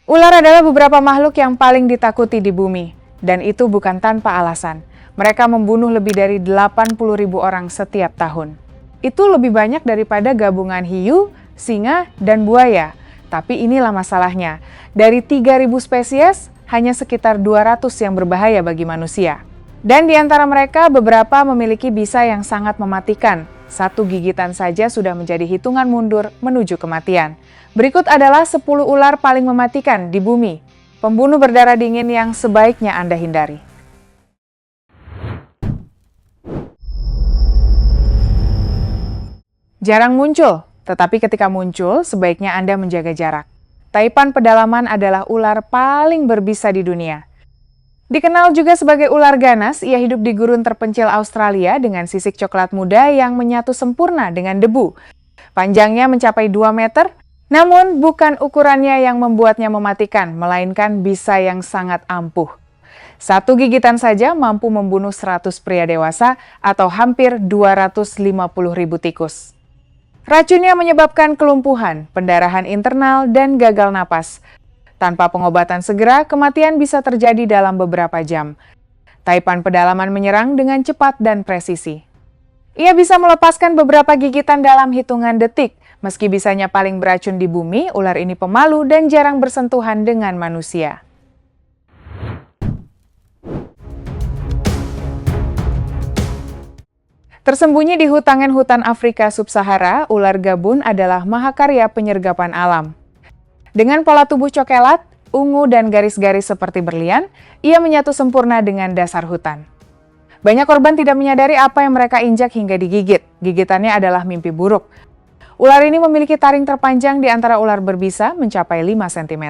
Ular adalah beberapa makhluk yang paling ditakuti di bumi, dan itu bukan tanpa alasan. Mereka membunuh lebih dari 80.000 orang setiap tahun. Itu lebih banyak daripada gabungan hiu, singa, dan buaya. Tapi inilah masalahnya, dari 3.000 spesies, hanya sekitar 200 yang berbahaya bagi manusia. Dan di antara mereka, beberapa memiliki bisa yang sangat mematikan. Satu gigitan saja sudah menjadi hitungan mundur menuju kematian. Berikut adalah 10 ular paling mematikan di bumi. Pembunuh berdarah dingin yang sebaiknya Anda hindari. Jarang muncul, tetapi ketika muncul, sebaiknya Anda menjaga jarak. Taipan pedalaman adalah ular paling berbisa di dunia. Dikenal juga sebagai ular ganas, ia hidup di gurun terpencil Australia dengan sisik coklat muda yang menyatu sempurna dengan debu. Panjangnya mencapai 2 meter, namun bukan ukurannya yang membuatnya mematikan, melainkan bisa yang sangat ampuh. Satu gigitan saja mampu membunuh 100 pria dewasa atau hampir 250.000 tikus. Racunnya menyebabkan kelumpuhan, pendarahan internal, dan gagal napas. Tanpa pengobatan segera, kematian bisa terjadi dalam beberapa jam. Taipan pedalaman menyerang dengan cepat dan presisi. Ia bisa melepaskan beberapa gigitan dalam hitungan detik. Meski bisanya paling beracun di bumi, ular ini pemalu dan jarang bersentuhan dengan manusia. Tersembunyi di hutan Afrika Sub-Sahara, ular gabun adalah mahakarya penyergapan alam. Dengan pola tubuh cokelat, ungu, dan garis-garis seperti berlian, ia menyatu sempurna dengan dasar hutan. Banyak korban tidak menyadari apa yang mereka injak hingga digigit. Gigitannya adalah mimpi buruk. Ular ini memiliki taring terpanjang di antara ular berbisa mencapai 5 cm.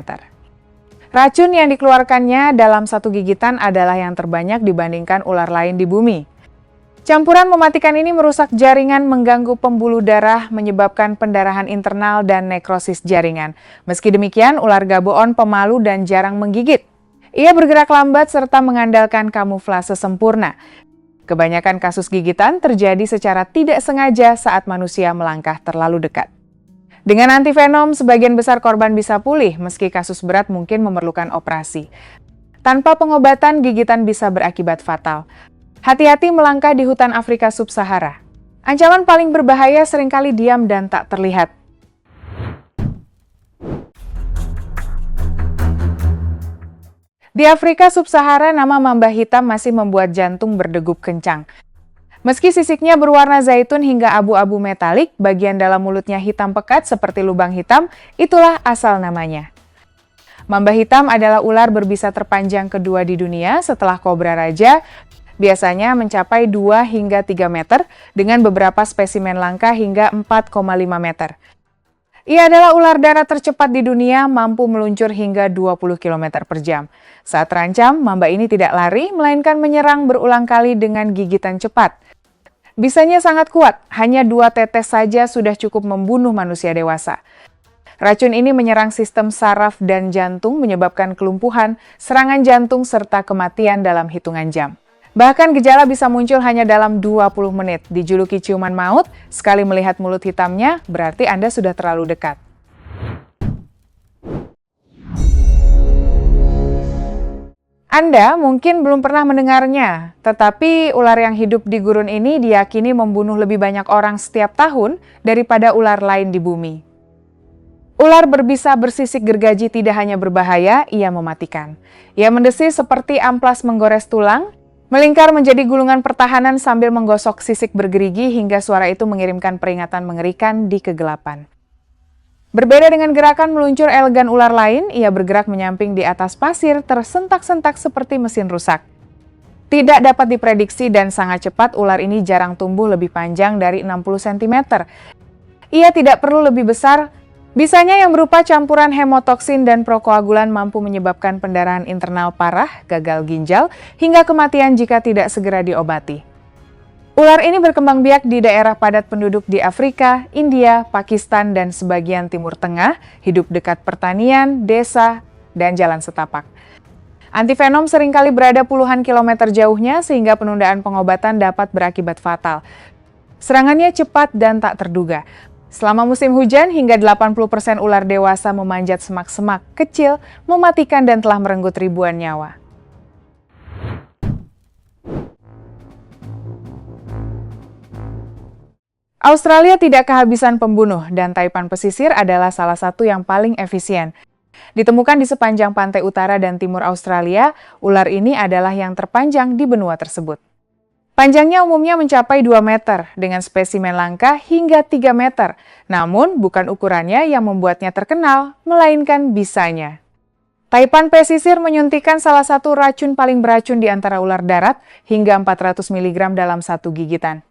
Racun yang dikeluarkannya dalam satu gigitan adalah yang terbanyak dibandingkan ular lain di bumi. Campuran mematikan ini merusak jaringan, mengganggu pembuluh darah, menyebabkan pendarahan internal dan nekrosis jaringan. Meski demikian, ular gaboon pemalu dan jarang menggigit. Ia bergerak lambat serta mengandalkan kamuflase sempurna. Kebanyakan kasus gigitan terjadi secara tidak sengaja saat manusia melangkah terlalu dekat. Dengan antivenom, sebagian besar korban bisa pulih, meski kasus berat mungkin memerlukan operasi. Tanpa pengobatan, gigitan bisa berakibat fatal. Hati-hati melangkah di hutan Afrika Sub-Sahara. Ancaman paling berbahaya seringkali diam dan tak terlihat. Di Afrika Sub-Sahara, nama mamba hitam masih membuat jantung berdegup kencang. Meski sisiknya berwarna zaitun hingga abu-abu metalik, bagian dalam mulutnya hitam pekat seperti lubang hitam, itulah asal namanya. Mamba hitam adalah ular berbisa terpanjang kedua di dunia setelah kobra raja, biasanya mencapai 2 hingga 3 meter, dengan beberapa spesimen langka hingga 4,5 meter. Ia adalah ular darat tercepat di dunia, mampu meluncur hingga 20 km per jam. Saat terancam, mamba ini tidak lari, melainkan menyerang berulang kali dengan gigitan cepat. Bisanya sangat kuat, hanya 2 tetes saja sudah cukup membunuh manusia dewasa. Racun ini menyerang sistem saraf dan jantung, menyebabkan kelumpuhan, serangan jantung, serta kematian dalam hitungan jam. Bahkan gejala bisa muncul hanya dalam 20 menit. Dijuluki ciuman maut, sekali melihat mulut hitamnya, berarti Anda sudah terlalu dekat. Anda mungkin belum pernah mendengarnya, tetapi ular yang hidup di gurun ini diyakini membunuh lebih banyak orang setiap tahun daripada ular lain di bumi. Ular berbisa bersisik gergaji tidak hanya berbahaya, ia mematikan. Ia mendesis seperti amplas menggores tulang, melingkar menjadi gulungan pertahanan sambil menggosok sisik bergerigi hingga suara itu mengirimkan peringatan mengerikan di kegelapan. Berbeda dengan gerakan meluncur elegan ular lain, ia bergerak menyamping di atas pasir tersentak-sentak seperti mesin rusak. Tidak dapat diprediksi dan sangat cepat, ular ini jarang tumbuh lebih panjang dari 60 cm. Ia tidak perlu lebih besar. Bisanya yang berupa campuran hemotoksin dan prokoagulan mampu menyebabkan pendarahan internal parah, gagal ginjal, hingga kematian jika tidak segera diobati. Ular ini berkembang biak di daerah padat penduduk di Afrika, India, Pakistan, dan sebagian Timur Tengah, hidup dekat pertanian, desa, dan jalan setapak. Antivenom seringkali berada puluhan kilometer jauhnya sehingga penundaan pengobatan dapat berakibat fatal. Serangannya cepat dan tak terduga. Selama musim hujan, hingga 80% ular dewasa memanjat semak-semak kecil, mematikan dan telah merenggut ribuan nyawa. Australia tidak kehabisan pembunuh, dan taipan pesisir adalah salah satu yang paling efisien. Ditemukan di sepanjang pantai utara dan timur Australia, ular ini adalah yang terpanjang di benua tersebut. Panjangnya umumnya mencapai 2 meter, dengan spesimen langka hingga 3 meter. Namun, bukan ukurannya yang membuatnya terkenal, melainkan bisanya. Taipan pesisir menyuntikkan salah satu racun paling beracun di antara ular darat, hingga 400 mg dalam satu gigitan.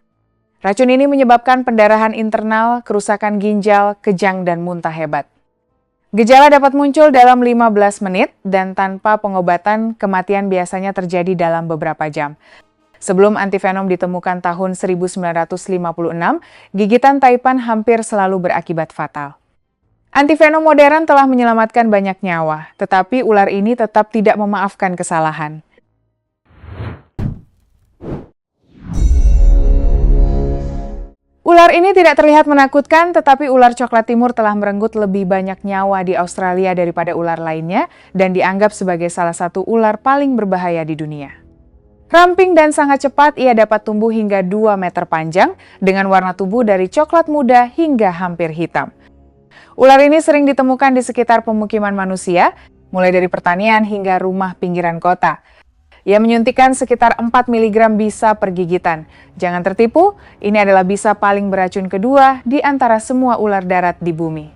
Racun ini menyebabkan pendarahan internal, kerusakan ginjal, kejang, dan muntah hebat. Gejala dapat muncul dalam 15 menit, dan tanpa pengobatan, kematian biasanya terjadi dalam beberapa jam. Sebelum antivenom ditemukan tahun 1956, gigitan taipan hampir selalu berakibat fatal. Antivenom modern telah menyelamatkan banyak nyawa, tetapi ular ini tetap tidak memaafkan kesalahan. Ular ini tidak terlihat menakutkan, tetapi ular coklat timur telah merenggut lebih banyak nyawa di Australia daripada ular lainnya dan dianggap sebagai salah satu ular paling berbahaya di dunia. Ramping dan sangat cepat, ia dapat tumbuh hingga 2 meter panjang dengan warna tubuh dari coklat muda hingga hampir hitam. Ular ini sering ditemukan di sekitar pemukiman manusia, mulai dari pertanian hingga rumah pinggiran kota. Ia menyuntikkan sekitar 4 mg bisa per gigitan. Jangan tertipu, ini adalah bisa paling beracun kedua di antara semua ular darat di bumi.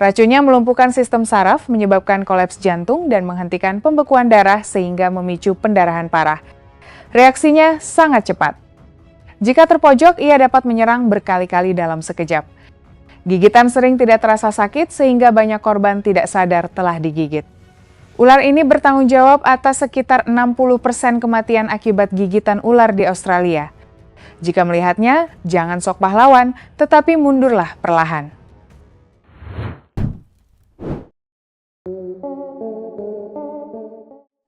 Racunnya melumpuhkan sistem saraf, menyebabkan kolaps jantung dan menghentikan pembekuan darah sehingga memicu pendarahan parah. Reaksinya sangat cepat. Jika terpojok, ia dapat menyerang berkali-kali dalam sekejap. Gigitan sering tidak terasa sakit sehingga banyak korban tidak sadar telah digigit. Ular ini bertanggung jawab atas sekitar 60% kematian akibat gigitan ular di Australia. Jika melihatnya, jangan sok pahlawan, tetapi mundurlah perlahan.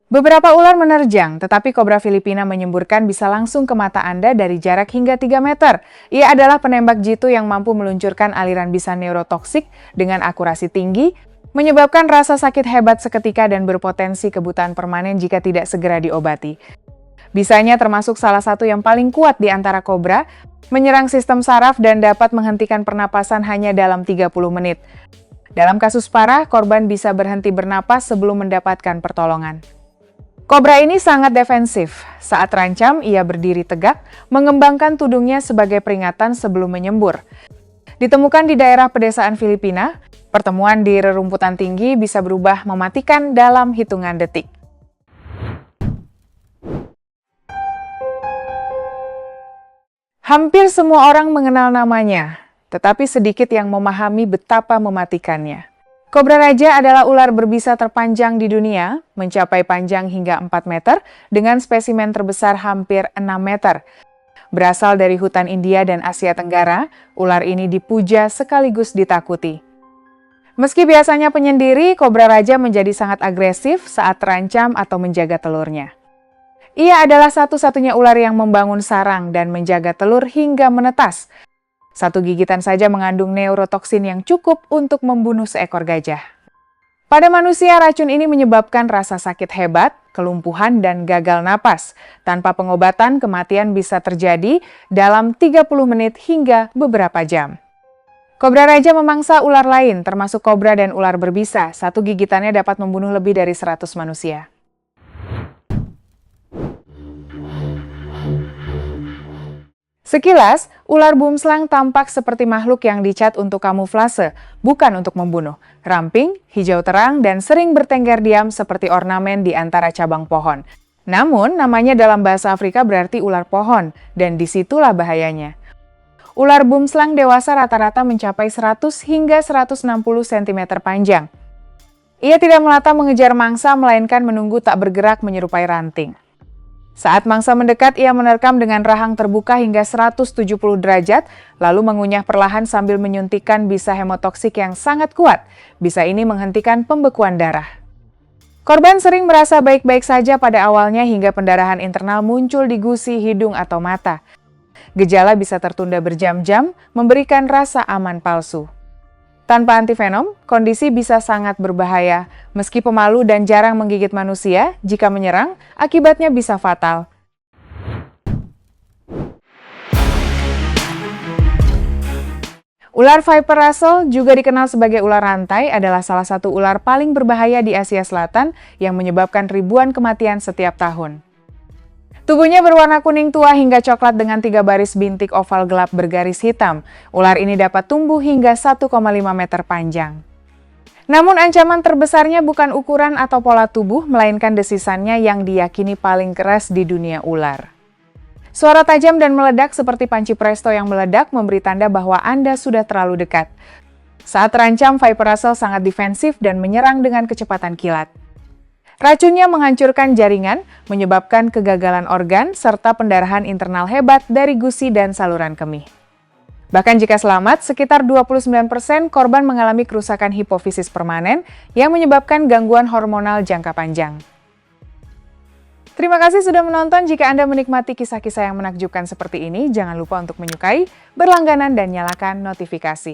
Beberapa ular menerjang, tetapi kobra Filipina menyemburkan bisa langsung ke mata Anda dari jarak hingga 3 meter. Ia adalah penembak jitu yang mampu meluncurkan aliran bisa neurotoksik dengan akurasi tinggi, menyebabkan rasa sakit hebat seketika dan berpotensi kebutaan permanen jika tidak segera diobati. Bisanya termasuk salah satu yang paling kuat di antara kobra, menyerang sistem saraf dan dapat menghentikan pernapasan hanya dalam 30 menit. Dalam kasus parah, korban bisa berhenti bernapas sebelum mendapatkan pertolongan. Kobra ini sangat defensif. Saat terancam, ia berdiri tegak, mengembangkan tudungnya sebagai peringatan sebelum menyembur. Ditemukan di daerah pedesaan Filipina, pertemuan di rerumputan tinggi bisa berubah mematikan dalam hitungan detik. Hampir semua orang mengenal namanya, tetapi sedikit yang memahami betapa mematikannya. Kobra raja adalah ular berbisa terpanjang di dunia, mencapai panjang hingga 4 meter, dengan spesimen terbesar hampir 6 meter. Berasal dari hutan India dan Asia Tenggara, ular ini dipuja sekaligus ditakuti. Meski biasanya penyendiri, kobra raja menjadi sangat agresif saat terancam atau menjaga telurnya. Ia adalah satu-satunya ular yang membangun sarang dan menjaga telur hingga menetas. Satu gigitan saja mengandung neurotoksin yang cukup untuk membunuh seekor gajah. Pada manusia, racun ini menyebabkan rasa sakit hebat, kelumpuhan, dan gagal napas. Tanpa pengobatan, kematian bisa terjadi dalam 30 menit hingga beberapa jam. Kobra raja memangsa ular lain, termasuk kobra dan ular berbisa. Satu gigitannya dapat membunuh lebih dari 100 manusia. Sekilas, ular boomslang tampak seperti makhluk yang dicat untuk kamuflase, bukan untuk membunuh. Ramping, hijau terang, dan sering bertengger diam seperti ornamen di antara cabang pohon. Namun, namanya dalam bahasa Afrika berarti ular pohon, dan disitulah bahayanya. Ular boomslang dewasa rata-rata mencapai 100 hingga 160 cm panjang. Ia tidak melata mengejar mangsa, melainkan menunggu tak bergerak menyerupai ranting. Saat mangsa mendekat, ia menerkam dengan rahang terbuka hingga 170 derajat, lalu mengunyah perlahan sambil menyuntikkan bisa hemotoksik yang sangat kuat. Bisa ini menghentikan pembekuan darah. Korban sering merasa baik-baik saja pada awalnya hingga pendarahan internal muncul di gusi, hidung, atau mata. Gejala bisa tertunda berjam-jam, memberikan rasa aman palsu. Tanpa antivenom, kondisi bisa sangat berbahaya. Meski pemalu dan jarang menggigit manusia, jika menyerang, akibatnya bisa fatal. Ular Viper Russell, juga dikenal sebagai ular rantai, adalah salah satu ular paling berbahaya di Asia Selatan yang menyebabkan ribuan kematian setiap tahun. Tubuhnya berwarna kuning tua hingga coklat dengan 3 baris bintik oval gelap bergaris hitam. Ular ini dapat tumbuh hingga 1,5 meter panjang. Namun ancaman terbesarnya bukan ukuran atau pola tubuh, melainkan desisannya yang diyakini paling keras di dunia ular. Suara tajam dan meledak seperti panci presto yang meledak memberi tanda bahwa Anda sudah terlalu dekat. Saat terancam, Viper Russell sangat defensif dan menyerang dengan kecepatan kilat. Racunnya menghancurkan jaringan, menyebabkan kegagalan organ, serta pendarahan internal hebat dari gusi dan saluran kemih. Bahkan jika selamat, sekitar 29% korban mengalami kerusakan hipofisis permanen yang menyebabkan gangguan hormonal jangka panjang. Terima kasih sudah menonton. Jika Anda menikmati kisah-kisah yang menakjubkan seperti ini, jangan lupa untuk menyukai, berlangganan, dan nyalakan notifikasi.